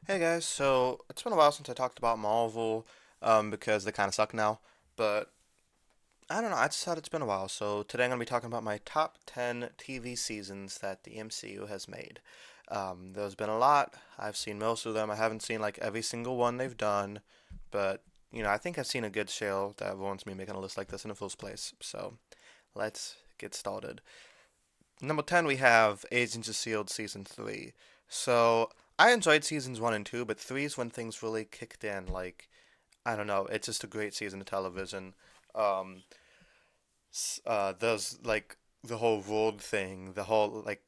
Hey guys, so it's been a while since I talked about Marvel, because they kind of suck now. But I don't know, I just thought it's been a while. So today I'm gonna be talking about my top 10 TV seasons that the MCU has made. There's been a lot. I've seen most of them. I haven't seen like every single one they've done, but I think I've seen a good share that warrants me making a list like this in the first place. So let's get started. Number 10, we have Agents of S.H.I.E.L.D. Season 3. So, I enjoyed seasons 1 and 2, but 3 is when things really kicked in. Like, I don't know, it's just a great season of television. Um, there's, like, the whole world thing, the whole, like,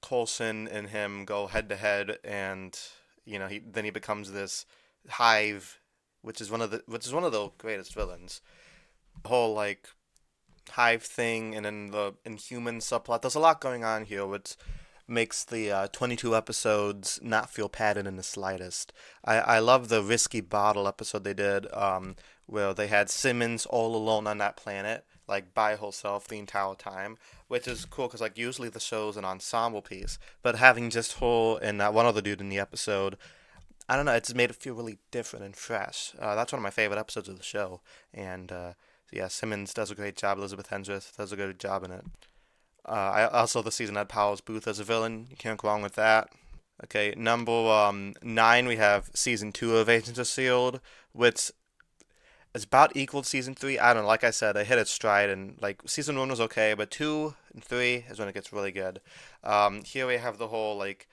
Coulson and him go head to head, and, he becomes this hive, which is one of the greatest villains. The whole, like, hive thing, and then the Inhuman subplot. There's a lot going on here, which makes the 22 episodes not feel padded in the slightest. I love the Risky Bottle episode they did, where they had Simmons all alone on that planet, like by herself the entire time, which is cool because like usually the show's an ensemble piece, but having just her and that one other dude in the episode, I don't know, it just made it feel really different and fresh. That's one of my favorite episodes of the show, and yeah, Simmons does a great job. Elizabeth Hendrix does a good job in it. I also the season had Powers Booth as a villain. You can't go wrong with that. Okay, number 9 we have season 2 of Agents of Shield, which is about equal to season 3. I don't know. Like I said, I hit its stride, and like season 1 was okay, but 2 and 3 is when it gets really good. Here we have the whole like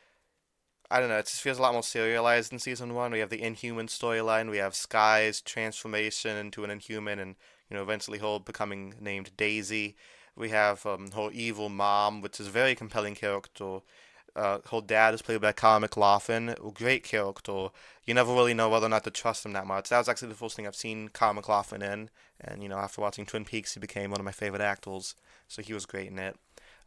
I don't know. It just feels a lot more serialized in season 1. We have the Inhuman storyline. We have Sky's transformation into an Inhuman, and eventually her becoming named Daisy. We have her evil mom, which is a very compelling character. Her dad is played by Kyle MacLachlan, a great character. You never really know whether or not to trust him that much. That was actually the first thing I've seen Kyle MacLachlan in, and after watching Twin Peaks, he became one of my favorite actors. So he was great in it.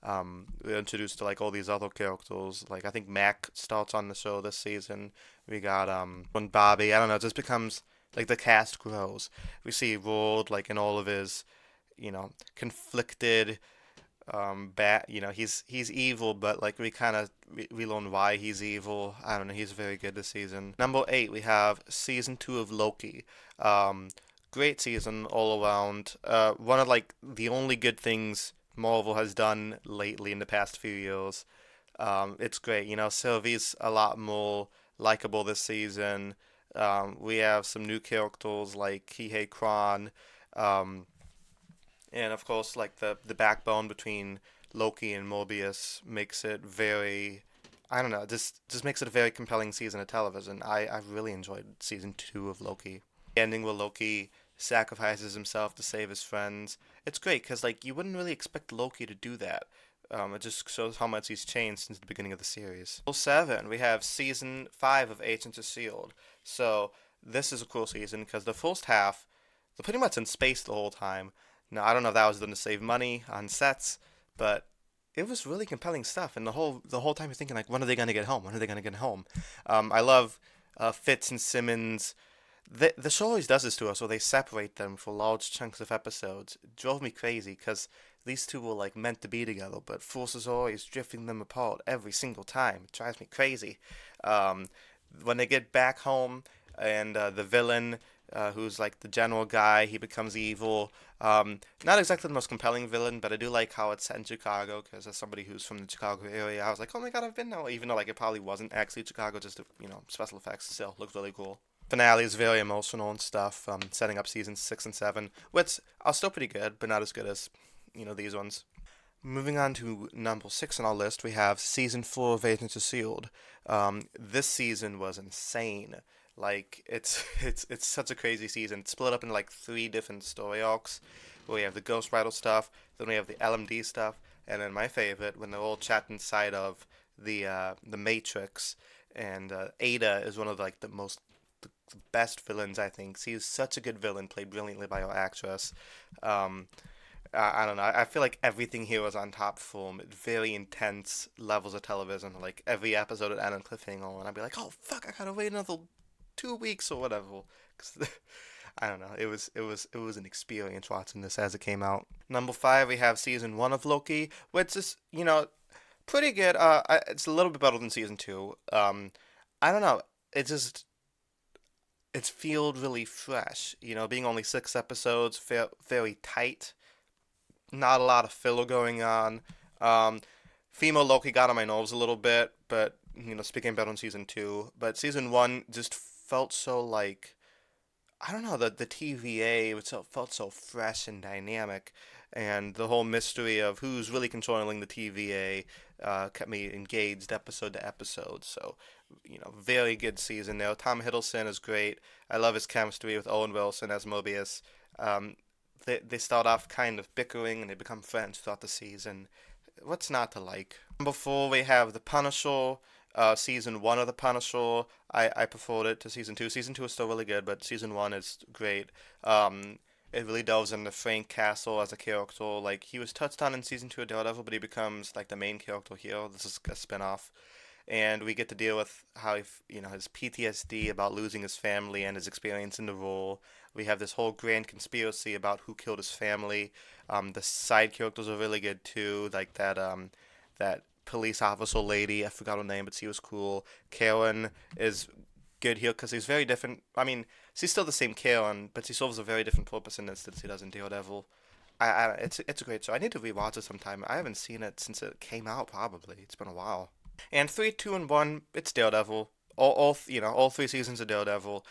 We're introduced to like all these other characters. Like I think Mac starts on the show this season. We got when Bobby. I don't know. It just becomes like the cast grows. We see Ward like in all of his conflicted bat. He's evil, but like we kind of we learn why he's evil. I don't know. He's very good this season. Number 8, we have season 2 of Loki. Um, Great season all around. One of like the only good things Marvel has done lately in the past few years. It's great. Sylvie's a lot more likable this season. We have some new characters like Kihei Kwan. Um, and of course, like the backbone between Loki and Mobius makes it very, I don't know, just makes it a very compelling season of television. I really enjoyed season 2 of Loki. The ending where Loki sacrifices himself to save his friends. It's great because like you wouldn't really expect Loki to do that. It just shows how much he's changed since the beginning of the series. 7, we have season 5 of Agents of Shield. So this is a cool season because the first half, they're pretty much in space the whole time. Now, I don't know if that was done to save money on sets, but it was really compelling stuff. And the whole time you're thinking like, when are they gonna get home? When are they gonna get home? I love Fitz and Simmons. The show always does this to us, where they separate them for large chunks of episodes. It drove me crazy because these two were like meant to be together, but forces are always drifting them apart every single time. It drives me crazy. Um, when they get back home, and the villain, who's like the general guy, he becomes evil. Not exactly the most compelling villain, but I do like how it's set in Chicago because as somebody who's from the Chicago area, I was like, oh my god, I've been there. Even though like it probably wasn't actually Chicago, just special effects still looks really cool. Finale is very emotional and stuff, setting up seasons 6 and 7, which are still pretty good, but not as good as these ones. Moving on to number 6 on our list, we have season 4 of Agents of Shield. This season was insane. Like it's such a crazy season. It's split up into like three different story arcs. Where we have the Ghost Rider stuff, then we have the LMD stuff, and then my favorite when they're all trapped inside of the Matrix. And Ada is one of like the best villains I think. She's such a good villain, played brilliantly by her actress. Um, I don't know. I feel like everything here was on top form. Very intense levels of television. Like every episode would end on cliffhanger, and I'd be like, "Oh fuck! I gotta wait another 2 weeks or whatever." 'Cause I don't know. It was an experience watching this as it came out. Number 5, we have season 1 of Loki, which is pretty good. It's a little bit better than season 2. I don't know. It just it's feel really fresh. Being only 6 episodes, very tight. Not a lot of filler going on. Um, Female Loki got on my nerves a little bit, but speaking about on season two, but season one just felt so like I don't know, the TVA felt so fresh and dynamic, and the whole mystery of who's really controlling the TVA kept me engaged episode to episode. So, very good season there. Tom Hiddleston is great. I love his chemistry with Owen Wilson as Mobius. Um, they start off kind of bickering and they become friends throughout the season. What's not to like? Before we have The Punisher, season one of The Punisher. I preferred it to season two. Season two is still really good, but season one is great. It really delves into Frank Castle as a character. Like he was touched on in season two of Daredevil, but he becomes like the main character here. This is a spinoff, and we get to deal with how his PTSD about losing his family and his experience in the role. We have this whole grand conspiracy about who killed his family. The side characters are really good too, like that police officer lady. I forgot her name, but she was cool. Karen is good here because he's very different. I mean, she's still the same Karen, but she serves a very different purpose in this than she does in Daredevil. It's a great show. I need to rewatch it sometime. I haven't seen it since it came out. Probably it's been a while. And three, two, and one, it's Daredevil. All 3 seasons of Daredevil.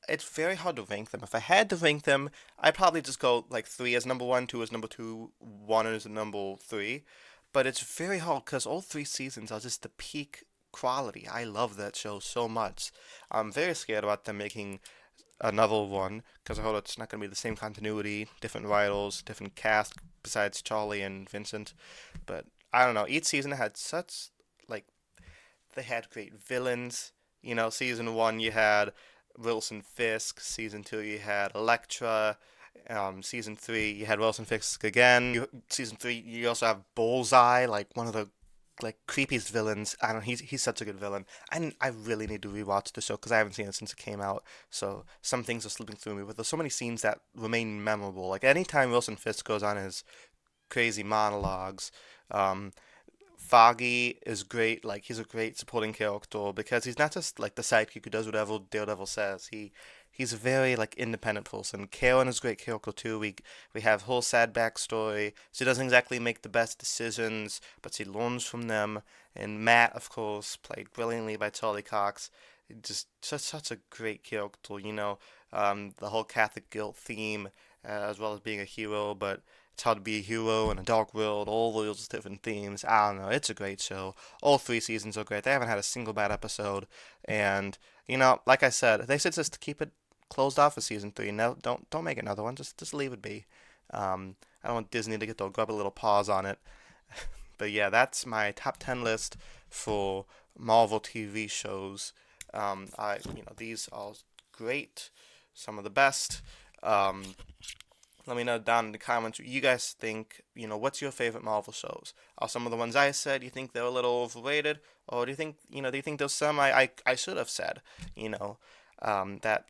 It's very hard to rank them. If I had to rank them, I'd probably just go like three as number one, two as number two, one as number three. But it's very hard because all 3 seasons are just the peak quality. I love that show so much. I'm very scared about them making another one because I hope it's not going to be the same continuity, different writers, different cast besides Charlie and Vincent. But I don't know. Each season had such like they had great villains. Season one you had Wilson Fisk. Season two you had Elektra. Season three you had Wilson Fisk again. Season three you also have Bullseye, like one of the like creepiest villains. I don't know, he's such a good villain. I really need to rewatch the show because I haven't seen it since it came out. So some things are slipping through me, but there's so many scenes that remain memorable. Like anytime Wilson Fisk goes on his crazy monologues, um, Foggy is great. Like he's a great supporting character because he's not just like the sidekick who does whatever Daredevil says. He's a very like independent person. Karen is a great character too. We have whole sad backstory. She doesn't exactly make the best decisions, but she learns from them. And Matt, of course, played brilliantly by Charlie Cox. Just such a great character. The whole Catholic guilt theme, as well as being a hero, but it's how to be a hero in a dark world, all those different themes. I don't know. It's a great show. All 3 seasons are great. They haven't had a single bad episode. And, like I said, they said just to keep it closed off for season three. No, don't make another one. Just leave it be. I don't want Disney to get their grubby little paws on it. But yeah, that's my top 10 list for Marvel TV shows. These are great. Some of the best. Um, Let me know down in the comments what you guys think. What's your favorite Marvel shows? Are some of the ones I said you think they're a little overrated, or do you think there's some I should have said, that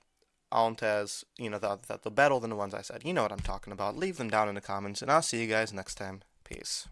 aren't as that they're better than the ones I said. You know what I'm talking about. Leave them down in the comments, and I'll see you guys next time. Peace.